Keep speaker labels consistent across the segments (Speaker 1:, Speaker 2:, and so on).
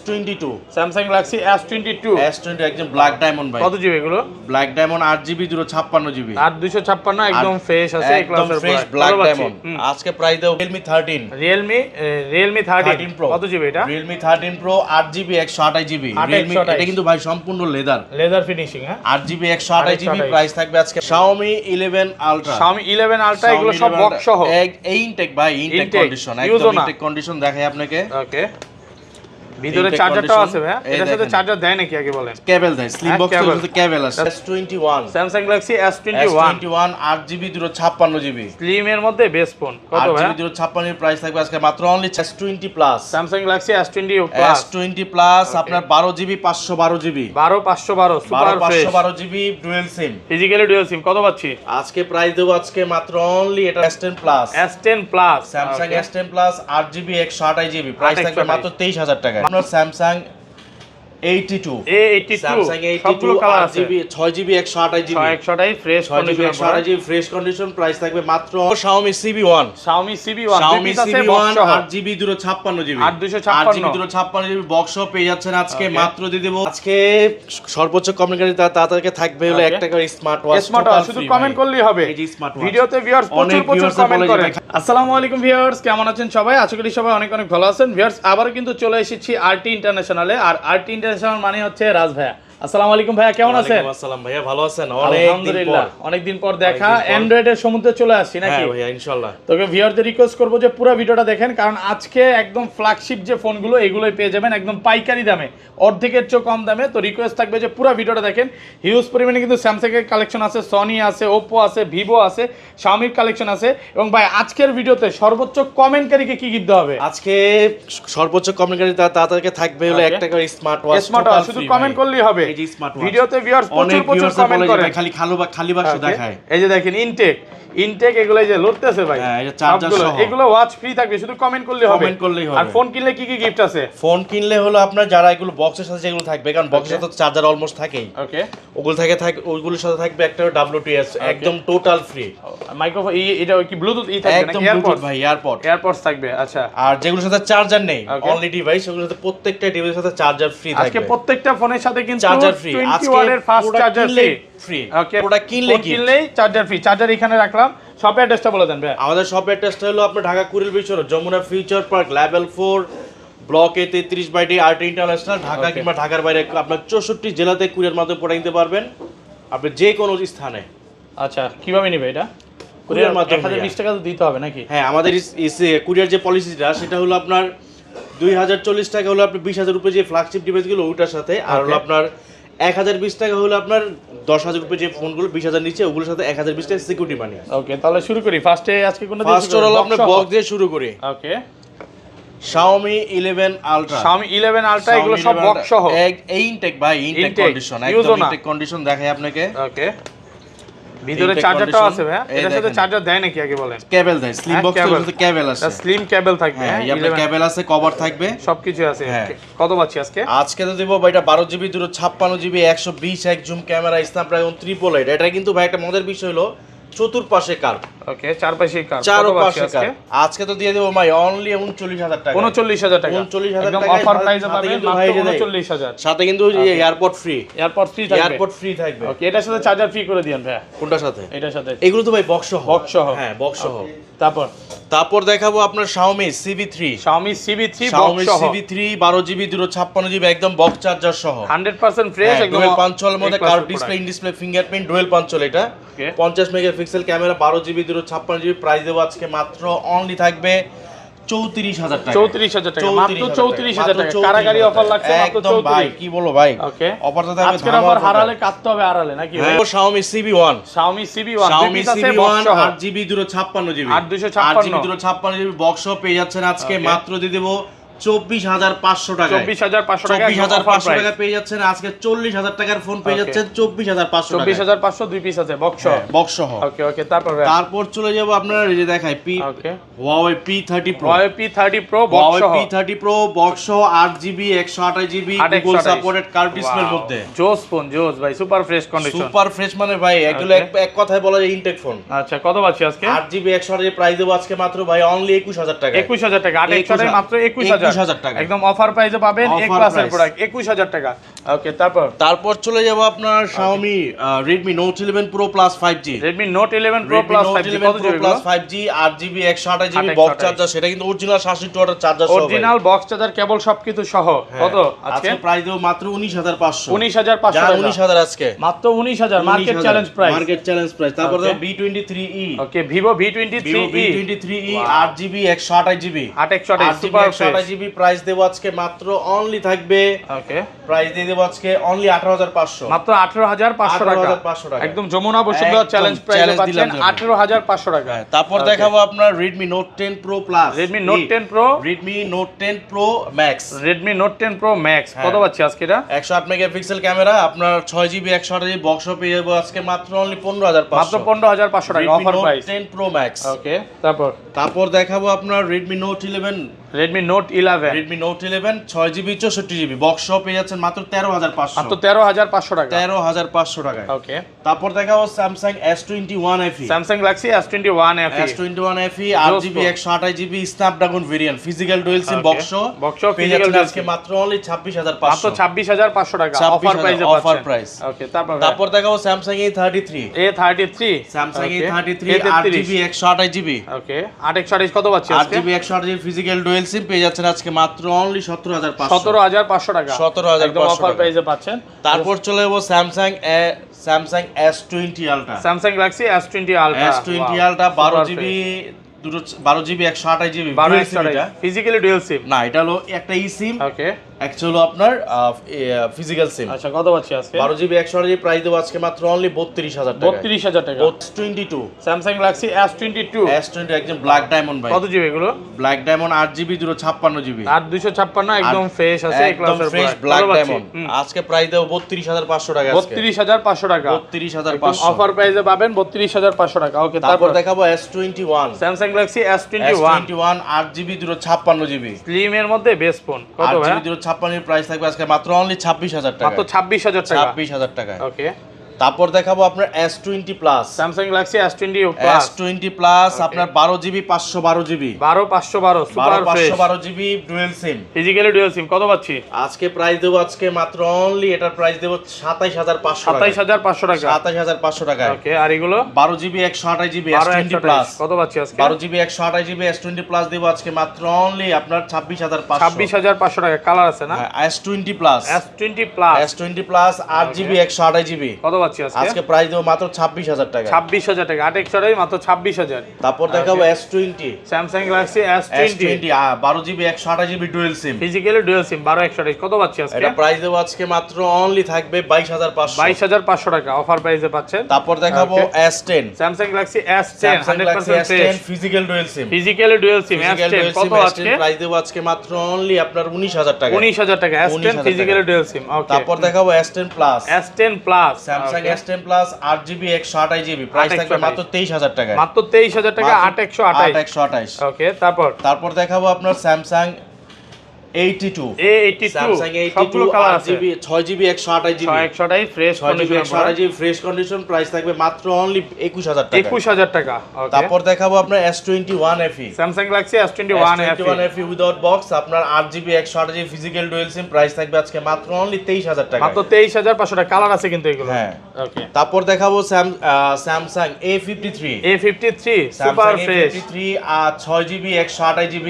Speaker 1: S22
Speaker 2: Samsung Galaxy S22
Speaker 1: S22 একদম black diamond ভাই।
Speaker 2: কত জিবি এগুলো?
Speaker 1: Black diamond 8GB 256GB।
Speaker 2: 8256 একদম ফ্রেশ আছে এই
Speaker 1: একদম
Speaker 2: ক্লাসের
Speaker 1: ফ্রেশ ব্ল্যাক ডায়মন্ড। আজকে প্রাইস দেব Realme 13 Pro।
Speaker 2: কত জিবি এটা?
Speaker 1: Realme 13 Pro 8GB 128GB। Realme এটা কিন্তু ভাই সম্পূর্ণ লেদার
Speaker 2: ফিনিশিং, হ্যাঁ
Speaker 1: 8GB 128GB। প্রাইস থাকবে আজকে Xiaomi 11 Ultra।
Speaker 2: Xiaomi 11 Ultra এগুলো সব বক্স সহ
Speaker 1: এই ইনটেক ভাই, ইনটেক কন্ডিশন, একদম ইনটেক কন্ডিশন দেখাই আপনাকে।
Speaker 2: ওকে, ভিতরে চার্জারটাও আছে ভাই, এটার সাথে চার্জার দেয় নাকি আগে বলেন?
Speaker 1: কেবল দেয়, স্লিম বক্সের সাথে কেবল আছে। S21
Speaker 2: Samsung Galaxy S21
Speaker 1: 8GB 256GB।
Speaker 2: Slim এর মধ্যে বেস্ট ফোন কত ভাই?
Speaker 1: 8GB 256 এর প্রাইস থাকবে আজকে মাত্র only S20 plus.
Speaker 2: Samsung Galaxy S20
Speaker 1: plus আপনার 12GB 512GB
Speaker 2: 512 super fresh
Speaker 1: 512GB dual SIM,
Speaker 2: physically dual SIM. কত পাচ্ছি
Speaker 1: আজকে? প্রাইস দেব আজকে মাত্র অনলি এটা S10 plus. Samsung S10 plus 8GB 128GB। Price থাকবে মাত্র 23000 টাকা। আপনার Samsung A82 Samsung A82 8GB 6GB 128GB
Speaker 2: fresh condition,
Speaker 1: 128GB fresh condition. Price থাকবে মাত্র Xiaomi CB1 8GB 256GB 8GB 256GB box সহ পেয়ে যাচ্ছেন আজকে মাত্র দিয়ে দেব আজকে সর্বোচ্চ কমেন্টকারী তাড়াতাড়ি থাকবে হলো 1 টাকার স্মার্ট ওয়াচ।
Speaker 2: শুধু কমেন্ট করলেই হবে
Speaker 1: এই যে স্মার্ট ওয়াচ।
Speaker 2: ভিডিওতে ভিউয়ার্স প্রচুর কমেন্ট করেন। আসসালামু আলাইকুম ভিউয়ার্স, কেমন আছেন সবাই? আশা করি সবাই অনেক অনেক ভালো আছেন। ভিউয়ার্স আবারো কিন্তু চলে এসেছি আরটি ইন্টারন্যাশনালে। আর আরটি ইন্টারন্যাশনাল মানে হচ্ছে রাজ ভাইয়া। আসসালামু আলাইকুম ভাইয়া, কেমন আছেন?
Speaker 1: ওয়ালাইকুম আসসালাম ভাইয়া, ভালো আছেন?
Speaker 2: আলহামদুলিল্লাহ, অনেকদিন পর দেখা। অ্যান্ড্রয়েডের সমুদ্রে চলে আসছি নাকি?
Speaker 1: হ্যাঁ ভাইয়া ইনশাআল্লাহ।
Speaker 2: তোকে ভিউয়ারদের রিকোয়েস্ট করব যে পুরো ভিডিওটা দেখেন, কারণ আজকে একদম ফ্ল্যাগশিপ যে ফোনগুলো এগুলোই পেয়ে যাবেন একদম পাইকারি দামে, অর্ধেকের চেয়ে কম দামে। তো রিকোয়েস্ট থাকবে যে পুরো ভিডিওটা দেখেন। হিউজ পরিমাণে কিন্তু স্যামসাং এর কালেকশন আছে, সনি আছে, ওপো আছে, ভিভো আছে, Xiaomi কালেকশন আছে। এবং ভাই আজকের ভিডিওতে সর্বোচ্চ কমেন্টকারীকে কি গিফট দেওয়া হবে?
Speaker 1: আজকে সর্বোচ্চ কমেন্টকারী তাড়াতাড়ি থাকবে হলো 1 টাকার স্মার্ট ওয়াচ।
Speaker 2: শুধু কমেন্ট করলেই হবে।
Speaker 1: এই যে স্মার্ট ওয়াচ।
Speaker 2: ভিডিওতে ভিউয়ার্স প্রচুর কমেন্ট করে,
Speaker 1: খালি বাক্স দেখায়।
Speaker 2: এই যে দেখেন ইনটেক এগুলো যে লড়তেছে ভাই,
Speaker 1: হ্যাঁ এটা চার্জার সহ
Speaker 2: এগুলো ওয়াচ ফ্রি থাকবে, শুধু কমেন্ট করলেই হবে। আর ফোন কিনলে কি কি গিফট আছে?
Speaker 1: ফোন কিনলে হলো আপনার যারা এগুলো বক্সের সাথে যেগুলো থাকবে, কারণ বক্সের সাথে চার্জার অলমোস্ট থাকেই।
Speaker 2: ওকে,
Speaker 1: ওগুলো ওইগুলোর সাথে থাকবে একটা WTS একদম টোটাল ফ্রি
Speaker 2: মাইক্রোফোন। এটা কি ব্লুটুথ থাকবে
Speaker 1: একদম
Speaker 2: নাকি
Speaker 1: ব্লুটুথ ভাই? এয়ারপডস
Speaker 2: থাকবে। আচ্ছা,
Speaker 1: আর যেগুলোর সাথে চার্জার নেই অনলি ডিভাইস, ওগুলোর সাথে প্রত্যেকটা ডিভাইসের সাথে চার্জার ফ্রি থাকবে।
Speaker 2: আজকে প্রত্যেকটা ফোনের সাথে কিন্তু
Speaker 1: চার্জার ফ্রি।
Speaker 2: 20 ওয়াটের ফাস্ট চার্জার ফ্রি।
Speaker 1: ওকে, প্রোডাক্ট কিনলেই
Speaker 2: চার্জার ফ্রি। চার্জার এখানে রাখলাম। শপ অ্যাড্রেসটা বলে দেন ভাই।
Speaker 1: আমাদের শপ অ্যাড্রেসটা হলো আপনার ঢাকা কুড়িল বিশ্বর Jamuna future park level 4 block A 33/D RT international, Dhaka কিংবা ঢাকার বাইরে আপনার 64 জেলাতে কুরিয়ার মাধ্যমে পড়ে নিতে পারবেন আপনি যে কোনো স্থানে।
Speaker 2: আচ্ছা, কিভাবে নেবে এটা?
Speaker 1: কুরিয়ার মাধ্যমে
Speaker 2: 1020 টাকা তো দিতে হবে নাকি?
Speaker 1: হ্যাঁ, আমাদের কুরিয়ার যে পলিসিটা সেটা হলো আপনার 2040 টাকা হলো আপনি 20,000 রুপে যে ফ্ল্যাগশিপ ডিভাইসগুলো ওটার সাথে, আর হলো আপনার 1020 টাকা হলো আপনার 10,000 রুপে যে ফোনগুলো 20,000 নিচে ওগুলোর সাথে 1020 টাকা সিকিউরিটি মানি।
Speaker 2: ওকে, তাহলে শুরু করি। ফার্স্টে আজকে কোন
Speaker 1: ফার্স্ট হলো আপনার বক্স দিয়ে শুরু করি।
Speaker 2: ওকে,
Speaker 1: Xiaomi 11 Ultra
Speaker 2: এগুলো সব বক্স সহ
Speaker 1: এই ইনটেক ভাই, ইনটেক কন্ডিশন, একদম ইনটেক কন্ডিশন দেখাই আপনাকে।
Speaker 2: ওকে, ভিতরে চার্জারটাও আছে ভাই, এটার সাথে চার্জার দেয় নাকি আগে বলেন?
Speaker 1: কেবল দেয়, স্লিম বক্সের সাথে কেবল আছে,
Speaker 2: স্লিম কেবল থাকবে।
Speaker 1: হ্যাঁ, আপনার কেবল আছে, কভার থাকবে,
Speaker 2: সবকিছু আছে। কত পাচ্ছি আজকে?
Speaker 1: আজকে তো দেব ভাই এটা 12GB 256GB 120 এক জুম ক্যামেরা স্ন্যাপড্রাগন 888। এটা কিন্তু ভাই একটা মজার বিষয় হলো চতুর্পাশে কার্ভ।
Speaker 2: ওকে, চারপাশে কার্ভ।
Speaker 1: চারপাশে কার্ভ। আজকে তো দিয়ে দেব ভাই অনলি 39,000 টাকা।
Speaker 2: 39,000 টাকা।
Speaker 1: 39,000
Speaker 2: একদম
Speaker 1: টাকা
Speaker 2: অফার প্রাইসে পাবেন মাত্র 39,000।
Speaker 1: সাথে কিন্তু এয়ারপড ফ্রি।
Speaker 2: এয়ারপড ফ্রি থাকবে।
Speaker 1: এয়ারপড ফ্রি থাকবে।
Speaker 2: ওকে, এটার সাথে চার্জার ফ্রি করে দিয়েন ভাই।
Speaker 1: কোনটার সাথে?
Speaker 2: এটার সাথে।
Speaker 1: এগুলো তো ভাই বক্স সহ।
Speaker 2: হ্যাঁ,
Speaker 1: বক্স সহ।
Speaker 2: তারপর
Speaker 1: দেখাবো আপনার Xiaomi CB3
Speaker 2: বক্স সহ।
Speaker 1: 12GB 256GB একদম বক্স চার্জার সহ
Speaker 2: 100% ফ্রেশ, একদম
Speaker 1: ডুয়াল পাঞ্চলের মধ্যে curve display, in display fingerprint dual punch hole. এটা 50 megapixel camera 12GB 256GB। Price দেব আজকে মাত্র অনলি থাকবে 34,000 টাকা।
Speaker 2: 34,000 টাকা, মাত্র 34,000 টাকা। কারাগারি অফার লাগছে মাত্র 34।
Speaker 1: ভাই কি বলবো ভাই,
Speaker 2: ওকে,
Speaker 1: অফারটা থাকবে।
Speaker 2: আজকের অফার হারালে কাটতে হবে আড়ালে নাকি ভাই?
Speaker 1: Xiaomi CB1
Speaker 2: 8GB
Speaker 1: 256GB
Speaker 2: 856GB
Speaker 1: box সহ পেয়ে যাচ্ছেন আজকে মাত্র দিয়ে দেব 24,500 টাকা।
Speaker 2: 24,500 টাকা
Speaker 1: 24,500 টাকা পেয়ে যাচ্ছেন আজকে। 40,000 টাকার ফোন পেয়ে যাচ্ছেন 24,500 টাকা।
Speaker 2: 24,500 দুই পিস আছে বক্স সহ।
Speaker 1: বক্স সহ।
Speaker 2: ওকে,
Speaker 1: তারপর চলে যাব আপনারা এই যে দেখাই Huawei P30 Pro।
Speaker 2: Huawei P30 Pro box সহ।
Speaker 1: P30 Pro বক্স সহ 8GB 128GB Google supported curve ডিসপ্লের মধ্যে।
Speaker 2: জোস ফোন, জোস ভাই, super fresh condition.
Speaker 1: Super fresh মানে ভাই এগুলো এক কথায় বলা যায় ইনটেক ফোন।
Speaker 2: আচ্ছা, কত পাচ্ছি আজকে?
Speaker 1: 8GB 128GB প্রাইস দেব আজকে মাত্র ভাই অনলি 21,000 টাকা।
Speaker 2: 21,000 টাকা। 8 মাত্র 21,000।
Speaker 1: 21000 টাকা
Speaker 2: একদম অফার প্রাইসে পাবেন এ ক্লাসের প্রোডাক্ট 21000 টাকা। ওকে, তারপর
Speaker 1: চলে যাব আপনার Xiaomi Redmi Note 11 Pro Plus 5G।
Speaker 2: Redmi Note 11 Pro Plus 5G কত GB?
Speaker 1: Plus 5G 8GB 128GB box charger, সেটা কিন্তু অরিজিনাল 67 ওয়াটের চার্জার সহ,
Speaker 2: অরিজিনাল বক্স চার্জার কেবল সবকিছু সহ। কত আজকে
Speaker 1: প্রাইস দেব? মাত্র 19500।
Speaker 2: 19500 টাকা।
Speaker 1: 19000 আজকে মাত্র
Speaker 2: 19000 market challenge price.
Speaker 1: Market challenge price. তারপর B23e।
Speaker 2: Okay, Vivo B23e
Speaker 1: 8GB 128GB
Speaker 2: 828 super fresh
Speaker 1: 128GB price দেব আজকে মাত্র অনলি থাকবে।
Speaker 2: ওকে,
Speaker 1: প্রাইস দিয়ে দেব আজকে অনলি 18500,
Speaker 2: মাত্র 18500 টাকা। একদম যমুনা বসুন্ধরা চ্যালেঞ্জ প্রাইসে পাচ্ছেন 18500 টাকা।
Speaker 1: তারপর দেখাবো আপনার Redmi Note 10 Pro Plus,
Speaker 2: Redmi Note 10 Pro,
Speaker 1: Redmi Note 10 Pro Max,
Speaker 2: Redmi Note 10 Pro Max কত পাচ্ছি আজকে? এটা
Speaker 1: 108 মেগাপিক্সেল ক্যামেরা, আপনার 6GB 128GB বক্স পেয়ে যাবো আজকে মাত্র অনলি 15500,
Speaker 2: মাত্র 15500 টাকা offer price.
Speaker 1: Redmi Note 10 Pro Max।
Speaker 2: ওকে, তারপর
Speaker 1: দেখাবো আপনার Redmi Note 11,
Speaker 2: Redmi Note 11,
Speaker 1: Redmi Note 11 6GB 64GB box সহ পেয়ে যাচ্ছেন মাত্র 13500,
Speaker 2: মাত্র 13500 টাকা।
Speaker 1: 13500 টাকায়।
Speaker 2: ওকে,
Speaker 1: তারপর দেখাবো Samsung S21 FE,
Speaker 2: Samsung Galaxy S21 FE,
Speaker 1: S21 FE 8GB 128GB Snapdragon variant, physical dual SIM box পেয়ে যাচ্ছেন আজকে মাত্র অনলি 26500,
Speaker 2: মাত্র 26500 টাকা অফার প্রাইসে পাচ্ছেন। Offer price. ওকে, তারপর
Speaker 1: দেখাবো Samsung A33, Samsung A33 8GB 128GB।
Speaker 2: ওকে, 828 কত পাচ্ছি আজকে?
Speaker 1: 8GB 128GB ফিজিক্যাল ডুয়াল সিম পেয়ে যাচ্ছেন আজকে মাত্র অনলি 17500,
Speaker 2: 17500 টাকা
Speaker 1: 17500
Speaker 2: অফার প্রাইসে পাচ্ছেন।
Speaker 1: তারপর চলে যাবো Samsung S20 Ultra,
Speaker 2: Samsung Galaxy S20 Ultra,
Speaker 1: S20 Ultra 12GB 128GB
Speaker 2: physically dual SIM
Speaker 1: না, এটা হলো একটা ই সিম।
Speaker 2: ওকে,
Speaker 1: একটা হলো আপনার ফিজিক্যাল সিম।
Speaker 2: আচ্ছা, কত পাচ্ছি আজকে?
Speaker 1: 12GB 128GB প্রাইস দেব আজকে মাত্র অনলি 32000 টাকা।
Speaker 2: 32000 টাকা।
Speaker 1: S22
Speaker 2: Samsung Galaxy S22
Speaker 1: একদম ব্ল্যাক ডায়মন্ড ভাই।
Speaker 2: কত জিবি এগুলো?
Speaker 1: ব্ল্যাক ডায়মন্ড 8GB 256GB
Speaker 2: 8256 একদম ফ্রেশ আছে এই ক্লাসের
Speaker 1: ফ্রেশ ব্ল্যাক ডায়মন্ড। আজকে প্রাইস দেব 32500 টাকা।
Speaker 2: 32500 টাকা
Speaker 1: 32500
Speaker 2: অফার প্রাইসে পাবেন 32500 টাকা। ওকে,
Speaker 1: তারপর দেখাবো S21,
Speaker 2: Samsung Galaxy S21
Speaker 1: 8GB 256GB
Speaker 2: slim এর মধ্যে বেস্ট ফোন। কত ভাই?
Speaker 1: 8GB 256GB প্রাইস থাকবে আজকে মাত্র অনলি 26000 টাকা।
Speaker 2: মাত্র 26000 টাকা।
Speaker 1: 26000 টাকা।
Speaker 2: ওকে,
Speaker 1: তারপর দেখাবো আপনার S20 Plus,
Speaker 2: Samsung Galaxy S20 Plus,
Speaker 1: S20 Plus আপনার 12GB 512GB
Speaker 2: 12512 super fresh
Speaker 1: 512GB dual SIM
Speaker 2: physically dual SIM কত পাচ্ছি
Speaker 1: আজকে? প্রাইস দেব আজকে মাত্র অনলি এটার প্রাইস দেব 27500 টাকা।
Speaker 2: 27500 টাকা
Speaker 1: 27500 টাকা।
Speaker 2: ওকে, আর এগুলো
Speaker 1: 12GB 128GB S20 Plus
Speaker 2: কত পাচ্ছি আজকে?
Speaker 1: 12GB 128GB S20 Plus দেব আজকে মাত্র অনলি আপনার 26500
Speaker 2: 26500 টাকা। কালার আছে না?
Speaker 1: S20 Plus,
Speaker 2: S20 Plus,
Speaker 1: S20 Plus 8GB 128GB
Speaker 2: কত পাচ্ছি
Speaker 1: আজকে? প্রাইস দেব মাত্র 26000 টাকা।
Speaker 2: 26000 টাকা 8 মাত্র 26000।
Speaker 1: তারপর দেখাবো S20,
Speaker 2: Samsung Galaxy S20
Speaker 1: 12GB 128GB dual SIM
Speaker 2: physically dual SIM 12128 কত পাচ্ছি আজকে?
Speaker 1: এটা প্রাইস দেব আজকে মাত্র অনলি থাকবে 22500,
Speaker 2: 22500 টাকা অফার প্রাইসে পাচ্ছেন।
Speaker 1: তারপর দেখাবো S10,
Speaker 2: Samsung Galaxy S10 100% fresh
Speaker 1: physical dual SIM
Speaker 2: S10 কত আজকে?
Speaker 1: প্রাইস দেব আজকে মাত্র অনলি আপনার 19000 টাকা।
Speaker 2: 19000 টাকা S10 ফিজিক্যালি ডুয়াল সিম। ওকে,
Speaker 1: তারপর দেখাবো S10 Plus, Samsung S10 Plus 8GB 128GB price থাকবে মাত্র 23000 টাকা।
Speaker 2: মাত্র 23000 টাকা
Speaker 1: 8128।
Speaker 2: ওকে,
Speaker 1: তারপর দেখাবো আপনার Samsung A82, Samsung A82 8GB 6GB 128GB
Speaker 2: fresh
Speaker 1: fresh condition price থাকবে মাত্র অনলি 21000 টাকা।
Speaker 2: 21000 টাকা। ওকে,
Speaker 1: তারপর দেখাবো আপনার S21 FE,
Speaker 2: Samsung Galaxy S21
Speaker 1: FE without box আপনার 8GB 128GB ফিজিক্যাল ডুয়াল সিম প্রাইস থাকবে আজকে মাত্র অনলি 23000 টাকা।
Speaker 2: মাত্র 23500 টাকা। কালার আছে কিন্তু এগুলো।
Speaker 1: হ্যাঁ,
Speaker 2: ওকে,
Speaker 1: তারপর দেখাবো Samsung A53
Speaker 2: super fresh
Speaker 1: 6GB 128GB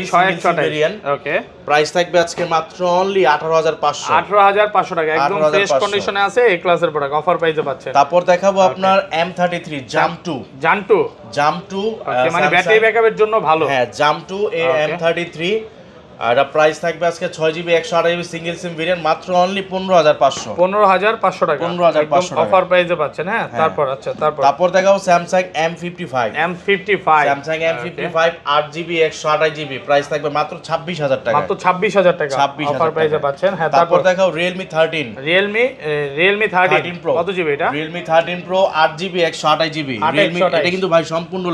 Speaker 1: variant.
Speaker 2: Okay,
Speaker 1: price থাকবে আজকে মাত্র অনলি 18500,
Speaker 2: 18500 টাকা একদম ফ্রেশ কন্ডিশনে আছে এই ক্লাসের প্রোডাক্ট অফার প্রাইসে পাচ্ছেন।
Speaker 1: তারপর দেখাবো আপনার M33 Jump 2
Speaker 2: মানে ব্যাটারি ব্যাকআপের জন্য ভালো।
Speaker 1: হ্যাঁ, Jump 2 M33 আর প্রাইস থাকবে আজকে 6GB 128GB single SIM variant মাত্র অনলি 15500,
Speaker 2: 15500 টাকা
Speaker 1: 15500 টাকা
Speaker 2: অফার প্রাইসে পাচ্ছেন। হ্যাঁ, তারপর
Speaker 1: দেখাবো Samsung M55 Samsung M55 8GB 128GB price থাকবে মাত্র 26000 টাকা।
Speaker 2: মাত্র 26000 টাকা অফার প্রাইসে পাচ্ছেন। হ্যাঁ,
Speaker 1: তারপর দেখাও Realme 13
Speaker 2: Pro কত জিবি এটা?
Speaker 1: Realme 13 Pro 8GB 128GB Realme এটা কিন্তু ভাই সম্পূর্ণ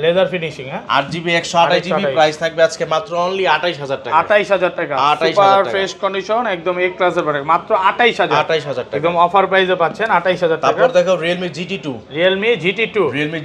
Speaker 1: লেদার
Speaker 2: ফিনিশিং। হ্যাঁ,
Speaker 1: 8GB 128GB প্রাইস থাকবে আজকে মাত্র অনলি 28000 টাকা। টাকা।
Speaker 2: 28000 টাকা।
Speaker 1: 28000
Speaker 2: সুপার
Speaker 1: টাকা।
Speaker 2: ফ্রেশ কন্ডিশন একদম এ ক্লাসের প্রোডাক্ট মাত্র 28000।
Speaker 1: 28000 টাকা।
Speaker 2: একদম অফার প্রাইসে পাচ্ছেন 28000 টাকা।
Speaker 1: তারপর দেখো Realme GT2।
Speaker 2: Realme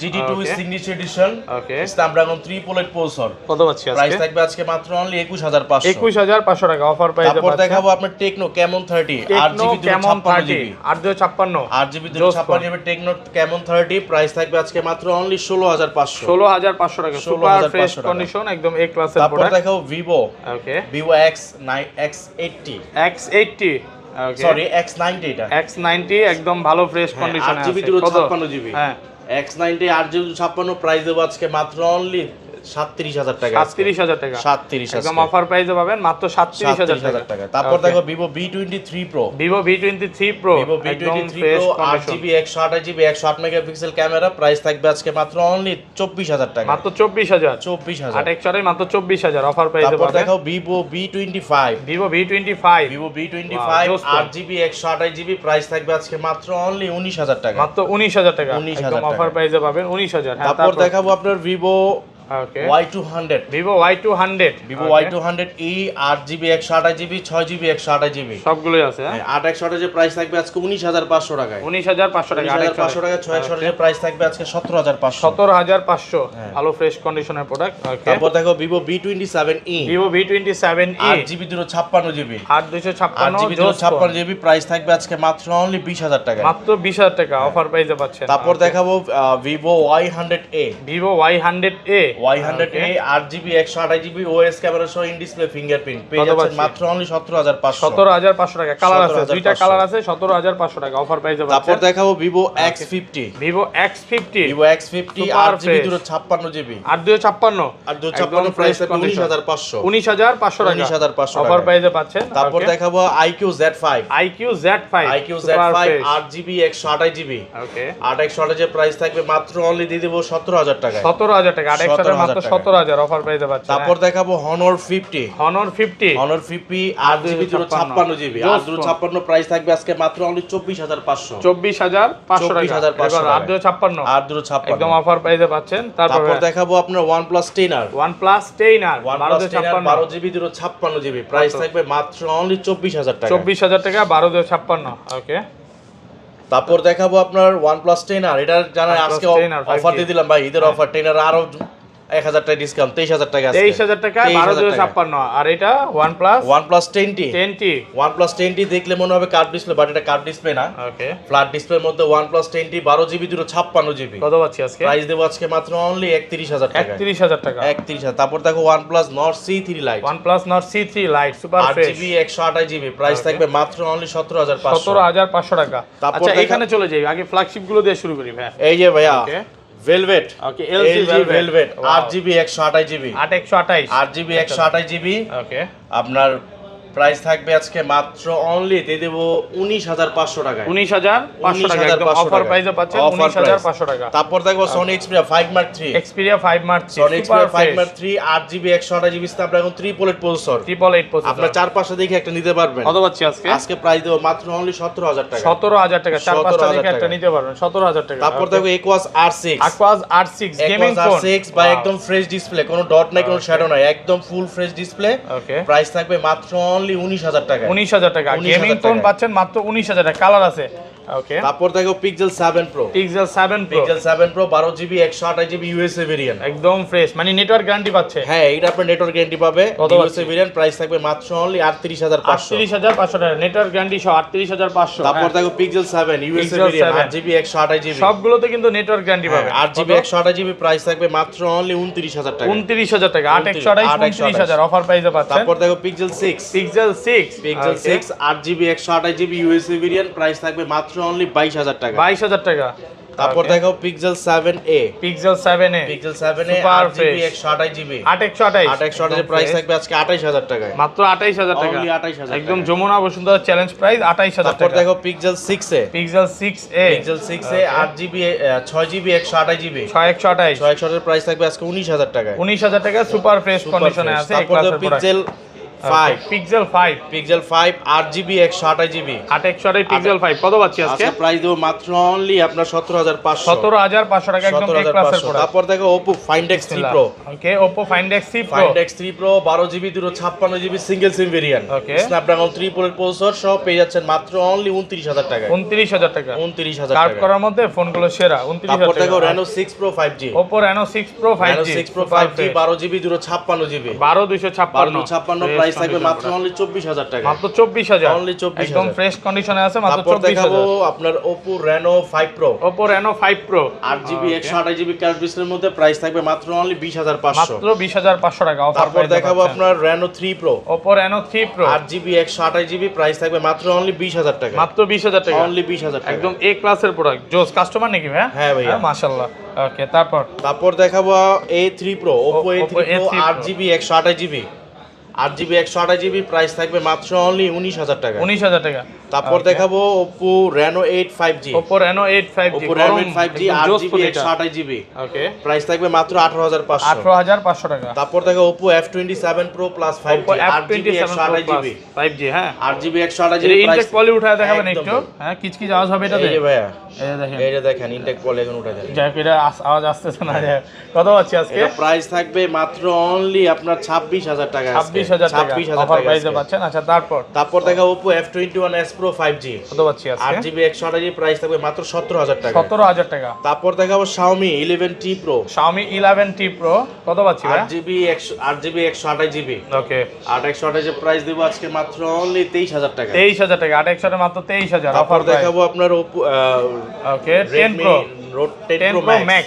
Speaker 2: GT2
Speaker 1: signature edition.
Speaker 2: Okay.
Speaker 1: Snapdragon 3 Plate processor.
Speaker 2: কত পাচ্ছি আজকে?
Speaker 1: প্রাইস থাকবে আজকে মাত্র অনলি 21500।
Speaker 2: 21500 টাকা অফার প্রাইসে পাচ্ছেন।
Speaker 1: তারপর দেখাবো আপনার Tecno Camon 30
Speaker 2: Tecno
Speaker 1: 8GB
Speaker 2: Camon
Speaker 1: 256GB।
Speaker 2: 856
Speaker 1: 8GB 256GB Tecno Camon 30 price থাকবে আজকে মাত্র অনলি 16500।
Speaker 2: 16500 টাকা। সুপার ফ্রেশ কন্ডিশন একদম এ ক্লাসের
Speaker 1: তারপর
Speaker 2: প্রোডাক্ট।
Speaker 1: দেখাবো Vivo।
Speaker 2: ওকে।
Speaker 1: Vivo X80।
Speaker 2: X80 ওকে।
Speaker 1: সরি X90 এটা।
Speaker 2: X90 একদম ভালো ফ্রেশ কন্ডিশনে আছে।
Speaker 1: 8GB 256GB।
Speaker 2: হ্যাঁ।
Speaker 1: X90 8GB 256 প্রাইস দেবো আজকে মাত্র অনলি 37000 টাকা।
Speaker 2: 37000 টাকা।
Speaker 1: 37
Speaker 2: একদম অফার প্রাইসে পাবেন মাত্র 37000
Speaker 1: টাকা। তারপর দেখো Vivo V23 Pro।
Speaker 2: Vivo V23 Pro
Speaker 1: Vivo
Speaker 2: একদম
Speaker 1: V23
Speaker 2: fresh
Speaker 1: Pro
Speaker 2: condition
Speaker 1: 8GB 128GB 108 megapixel camera price থাকবে আজকে মাত্র অনলি 24000 টাকা।
Speaker 2: মাত্র 24000।
Speaker 1: 24000
Speaker 2: 8 এর মাত্র 24000 অফার প্রাইসে
Speaker 1: তারপর
Speaker 2: পাবেন।
Speaker 1: দেখো Vivo V25।
Speaker 2: Vivo V25
Speaker 1: Vivo V25
Speaker 2: Wow,
Speaker 1: 8GB 128GB price থাকবে আজকে মাত্র অনলি 19000 টাকা।
Speaker 2: মাত্র 19000 টাকা।
Speaker 1: 19000
Speaker 2: একদম অফার প্রাইসে পাবেন 19000। হ্যাঁ
Speaker 1: তারপর দেখাবো আপনার Vivo
Speaker 2: ওকে।
Speaker 1: Y200।
Speaker 2: Vivo Y200
Speaker 1: Vivo Y200e 8GB 128GB 6GB 128GB
Speaker 2: সবগুলোই আছে। হ্যাঁ
Speaker 1: 8 128GB প্রাইস থাকবে আজকে 19500 টাকায়।
Speaker 2: 19500 টাকা।
Speaker 1: 19500 টাকা 6 128GB প্রাইস থাকবে আজকে 17500।
Speaker 2: 17500 ভালো ফ্রেশ কন্ডিশনের প্রোডাক্ট। ওকে।
Speaker 1: তারপর দেখো Vivo V27e।
Speaker 2: Vivo V27e
Speaker 1: 8GB 256GB
Speaker 2: 8256
Speaker 1: 8GB 256GB price থাকবে আজকে মাত্র অনলি 20000 টাকা।
Speaker 2: মাত্র 20000 টাকা অফার প্রাইসে পাচ্ছেন।
Speaker 1: তারপর দেখাবো Vivo Y100a।
Speaker 2: Vivo Y100a
Speaker 1: Y100a 8GB 128GB OS camera সহ ইন ডিসপ্লে ফিঙ্গারপ্রিন্ট পেয়ে যাচ্ছেন মাত্র অনলি 17500।
Speaker 2: 17500 টাকা। কালার আছে,
Speaker 1: 17500
Speaker 2: দুইটা কালার আছে। 17500 টাকা অফার প্রাইসে পাচ্ছেন।
Speaker 1: তারপর দেখাবো Vivo X50।
Speaker 2: Vivo X50
Speaker 1: Vivo X50
Speaker 2: Super
Speaker 1: 8GB
Speaker 2: fresh।
Speaker 1: 256GB
Speaker 2: 8256
Speaker 1: 256 price থাকবে 19500।
Speaker 2: 19500 টাকা
Speaker 1: 19500
Speaker 2: অফার প্রাইসে পাচ্ছেন।
Speaker 1: তারপর দেখাবো IQ Z5।
Speaker 2: IQ Z5
Speaker 1: IQ Z5 8GB 128GB
Speaker 2: ওকে।
Speaker 1: 8 128GB প্রাইস থাকবে মাত্র অনলি দিয়ে দেব 17000 টাকা।
Speaker 2: 17000 টাকা। 8 এর মাত্র 17000 অফার প্রাইসে পাচ্ছেন।
Speaker 1: তারপর দেখাবো Honor 50।
Speaker 2: Honor 50
Speaker 1: Honor 50 8GB 256GB 8256 price থাকবে আজকে মাত্র অনলি 24500।
Speaker 2: 24500 টাকা।
Speaker 1: 24500
Speaker 2: 8256 একদম অফার প্রাইসে পাচ্ছেন।
Speaker 1: তারপর দেখাবো আপনার OnePlus 10R।
Speaker 2: OnePlus 10R
Speaker 1: 12GB 256GB price থাকবে মাত্র অনলি 24000 টাকা।
Speaker 2: 24000 টাকা 1256 ওকে।
Speaker 1: তারপর দেখাবো আপনার OnePlus 10R। এটা জানেন আজকে
Speaker 2: 10R
Speaker 1: অফার দিয়ে দিলাম ভাই, ঈদের অফার 10R আরো 1000 টাকা ডিসকাউন্ট 23000 টাকা আছে।
Speaker 2: 23000 টাকা 1256 আর এটা
Speaker 1: OnePlus 10T।
Speaker 2: 10T
Speaker 1: OnePlus 10T দেখলে মনে হবে কার্ভ ডিসপ্লে, বাট এটা কার্ভ ডিসপ্লে না,
Speaker 2: ওকে।
Speaker 1: ফ্ল্যাট ডিসপ্লের মধ্যে OnePlus 10T 12GB 256GB
Speaker 2: কত পাচ্ছি আজকে?
Speaker 1: প্রাইস দেব আজকে মাত্র অনলি 31000 টাকা।
Speaker 2: 31000 টাকা
Speaker 1: 31000। তারপর দেখো OnePlus Nord C3 Lite।
Speaker 2: OnePlus Nord C3 Lite super fresh
Speaker 1: 8GB 128GB price থাকবে মাত্র অনলি 17500।
Speaker 2: 17500 টাকা।
Speaker 1: তারপর
Speaker 2: আচ্ছা এখানে চলে যাই, আগে ফ্ল্যাগশিপ গুলো দিয়ে শুরু করি ভাই।
Speaker 1: এই যে ভাইয়া
Speaker 2: ওকে।
Speaker 1: Velvet।
Speaker 2: ওকে LG
Speaker 1: Velvet 8GB 128GB
Speaker 2: 8128
Speaker 1: 8GB 128GB
Speaker 2: ওকে।
Speaker 1: আপনার প্রাইস থাকবে আজকে মাত্র অনলি দিয়ে দেব 19500 টাকায়।
Speaker 2: 19500 টাকা একদম অফার প্রাইসে পাচ্ছেন 19500 টাকা।
Speaker 1: তারপর দেখো Sony Xperia 5 Mark 3।
Speaker 2: Xperia 5 Mark 3
Speaker 1: Sony Xperia 5 Mark 3 8GB 128GB Snapdragon 3 Plate processor
Speaker 2: 888 processor.
Speaker 1: আপনার চার পাঁচটা দেখে একটা নিতে পারবেন।
Speaker 2: কত পাচ্ছি আজকে?
Speaker 1: আজকে প্রাইস দেব মাত্র অনলি 17000 টাকা।
Speaker 2: 17000 টাকা চার পাঁচটা দেখে একটা নিতে পারবেন 17000 টাকা।
Speaker 1: তারপর দেখো Aquos R6।
Speaker 2: Aquos R6 gaming phone
Speaker 1: R6 বা একদম ফ্রেশ ডিসপ্লে, কোনো ডট নাই, কোনো শ্যাডো নাই, একদম ফুল ফ্রেশ ডিসপ্লে।
Speaker 2: ওকে।
Speaker 1: প্রাইস থাকবে মাত্র অনলি 19000 টাকা।
Speaker 2: 19000 টাকা
Speaker 1: 19,000
Speaker 2: গেমিং ফোন
Speaker 1: টাকা।
Speaker 2: পাচ্ছেন মাত্র 19000 টাকা। কালার আছে ওকে।
Speaker 1: তারপর দেখো Pixel 7 Pro।
Speaker 2: Pixel 7 Pro
Speaker 1: Pixel 7 Pro 12GB 128GB USA variant
Speaker 2: একদম ফ্রেশ, মানে নেটওয়ার্ক গ্যারান্টি পাচ্ছে।
Speaker 1: হ্যাঁ, এটা আপনার নেটওয়ার্ক গ্যারান্টি পাবে।
Speaker 2: কত
Speaker 1: USA ভেরিয়েন্ট প্রাইস থাকবে মাত্র অনলি 38500।
Speaker 2: 38500 টাকা নেটওয়ার্ক গ্যারান্টি সহ 38500।
Speaker 1: তারপর দেখো Pixel 7 USA
Speaker 2: Pixel
Speaker 1: variant
Speaker 2: 7
Speaker 1: 8GB 128GB
Speaker 2: সবগুলোতে কিন্তু নেটওয়ার্ক গ্যারান্টি পাবে।
Speaker 1: 8GB 128GB প্রাইস থাকবে মাত্র অনলি 29000 টাকা।
Speaker 2: 29000 টাকা 8128 29000 অফার প্রাইসে পাচ্ছেন।
Speaker 1: তারপর দেখো Pixel 6
Speaker 2: Pixel 6
Speaker 1: 8GB 128GB USA variant price থাকবে মাত্র অনলি 22000 টাকা।
Speaker 2: 22000 টাকা।
Speaker 1: তারপর দেখো Pixel 7a।
Speaker 2: Pixel 7a
Speaker 1: Pixel 7a
Speaker 2: Super
Speaker 1: 8GB
Speaker 2: fresh
Speaker 1: 128GB
Speaker 2: 8128
Speaker 1: price থাকবে আজকে 28000 টাকা।
Speaker 2: মাত্র 28000 টাকা
Speaker 1: Only 28000
Speaker 2: একদম যমুনা বসুন্ধরা চ্যালেঞ্জ প্রাইস 28000
Speaker 1: তারপর
Speaker 2: টাকা।
Speaker 1: দেখো Pixel 6a।
Speaker 2: Pixel 6a
Speaker 1: 8GB 6GB 128GB
Speaker 2: 6128
Speaker 1: price থাকবে আজকে 19000 টাকা।
Speaker 2: 19000 টাকা সুপার ফ্রেশ কন্ডিশনে আছে এই
Speaker 1: তারপর
Speaker 2: ক্লাসের
Speaker 1: Pixel 5
Speaker 2: pixel 5
Speaker 1: pixel 5 8GB 128GB
Speaker 2: 8 pixel 5 কত পাচ্ছি আজকে?
Speaker 1: আজকে প্রাইস দেব মাত্র অনলি আপনার 17500
Speaker 2: 17500 টাকা একদম এ ক্লাসের প্রোডাক্ট।
Speaker 1: তারপর দেখো Oppo Find X3 Pro
Speaker 2: okay Oppo Find X3 Pro
Speaker 1: Find X3 Pro 12GB 256GB single SIM variant Snapdragon 3 processor সহ পেয়ে যাচ্ছেন মাত্র অনলি 29000 টাকা
Speaker 2: 29000 টাকা
Speaker 1: 29000
Speaker 2: কার্ড
Speaker 1: টাকা
Speaker 2: করার মধ্যে ফোনগুলো সেরা 29000
Speaker 1: তারপর
Speaker 2: টাকা।
Speaker 1: দেখো Reno 6 Pro 5G
Speaker 2: Oppo Reno 6 Pro 5G
Speaker 1: Reno 6 Pro 5G 12GB 256GB
Speaker 2: 12256
Speaker 1: price থাকবে মাত্র অনলি 24000 টাকা
Speaker 2: মাত্র 24000
Speaker 1: অনলি 24000
Speaker 2: একদম ফ্রেশ কন্ডিশনে আছে মাত্র
Speaker 1: তারপর দেখাবো
Speaker 2: 24000
Speaker 1: আপনার Oppo Reno 5 Pro
Speaker 2: Oppo Reno 5 Pro
Speaker 1: 8GB 128GB card ডিসপ্লের মধ্যে প্রাইস থাকবে মাত্র অনলি 20500
Speaker 2: মাত্র 20500 টাকা অফার
Speaker 1: তারপর দেখাবো আপনার Reno 3 Pro
Speaker 2: Oppo Reno 3 Pro
Speaker 1: 8GB 128GB price থাকবে মাত্র অনলি 20000 টাকা
Speaker 2: মাত্র 20000 টাকা
Speaker 1: অনলি 20000 টাকা
Speaker 2: একদম এ ক্লাসের প্রোডাক্ট জোস কাস্টমার নাকি ভাই?
Speaker 1: হ্যাঁ ভাইয়া
Speaker 2: মাশাআল্লাহ ওকে
Speaker 1: তারপর দেখাবো A3 Pro Oppo A3 Pro
Speaker 2: A3 Pro
Speaker 1: 8GB 128GB 8GB 128GB price থাকবে মাত্র অনলি 19000 টাকা
Speaker 2: 19000 টাকা
Speaker 1: তারপর দেখাবো Oppo Reno 8 5G
Speaker 2: Oppo Reno 8 5G
Speaker 1: Oppo Reno 8 5G 8GB 128GB
Speaker 2: ওকে
Speaker 1: প্রাইস থাকবে মাত্র 18500
Speaker 2: 18500 টাকা
Speaker 1: তারপর দেখো Oppo F27 Pro Plus 5G 8GB 128GB
Speaker 2: 5G হ্যাঁ
Speaker 1: 8GB 128GB
Speaker 2: ইনটেক পলি উঠায় দেখাবেন
Speaker 1: একদম
Speaker 2: একটু হ্যাঁ কিচকিচ আওয়াজ হবে এটাতে
Speaker 1: এই যে ভাইয়া
Speaker 2: এই দেখেন
Speaker 1: এই যে দেখেন ইনটেক পলি এখন উঠায় দেন
Speaker 2: যাই এটা আওয়াজ আসতেছে না কত পাচ্ছি আজকে?
Speaker 1: এটা প্রাইস থাকবে মাত্র অনলি আপনার 26000 টাকা
Speaker 2: 26000 টাকা
Speaker 1: 26000
Speaker 2: অফার
Speaker 1: টাকা
Speaker 2: প্রাইসে পাচ্ছেন। আচ্ছা তারপর
Speaker 1: দেখো Oppo F21s Pro 5G
Speaker 2: কত পাচ্ছি আজকে?
Speaker 1: 8GB 128GB প্রাইস থাকবে মাত্র 17000 টাকা
Speaker 2: 17000 টাকা
Speaker 1: তারপর দেখাবো Xiaomi 11T Pro
Speaker 2: Xiaomi 11T Pro কত পাচ্ছি ভাই?
Speaker 1: 8GB 128GB
Speaker 2: ওকে
Speaker 1: 128GB প্রাইস দেব আজকে মাত্র অনলি 23000 টাকা
Speaker 2: 23000 টাকা 8 এর মাত্র 23000
Speaker 1: তারপর
Speaker 2: অফার
Speaker 1: দেখাবো আপনার Oppo
Speaker 2: okay 10 Pro
Speaker 1: 10 Pro Max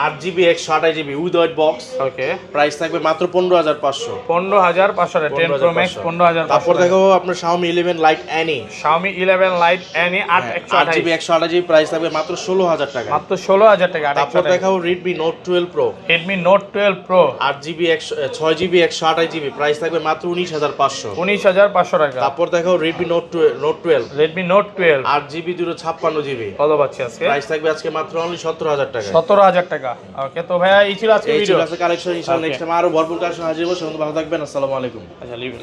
Speaker 1: 8GB 128GB with white box
Speaker 2: okay
Speaker 1: price থাকবে মাত্র 15500
Speaker 2: 15500 10 Pro Max 15500
Speaker 1: তারপর দেখাবো আপনার Xiaomi 11 Lite Any
Speaker 2: Xiaomi 11 Lite Any
Speaker 1: 8GB 128GB price থাকবে মাত্র 16000 টাকা
Speaker 2: মাত্র 16000 টাকা
Speaker 1: তারপর দেখাবো Redmi Note 12 Pro
Speaker 2: Redmi Note 12 Pro
Speaker 1: 8GB 6GB 128GB price থাকবে মাত্র 19500
Speaker 2: 19500 টাকা
Speaker 1: তারপর দেখাবো Redmi Note 12
Speaker 2: Redmi Note 12
Speaker 1: 8GB 256GB
Speaker 2: কত পাচ্ছি আজকে?
Speaker 1: প্রাইস থাকবে আজকে মাত্র অনলি 17000 টাকা
Speaker 2: 17000 টাকা ওকে তো ভাইয়া এই ছিল আজকে
Speaker 1: এই
Speaker 2: ভিডিও
Speaker 1: ছিল আজকে কালেকশন ইনশাআল্লাহ নেক্সট টাইম আরো ভরপুর কালেকশন হাজির হবো। সবাই ভালো থাকবেন। আসসালামু আলাইকুম।
Speaker 2: আচ্ছা লিভ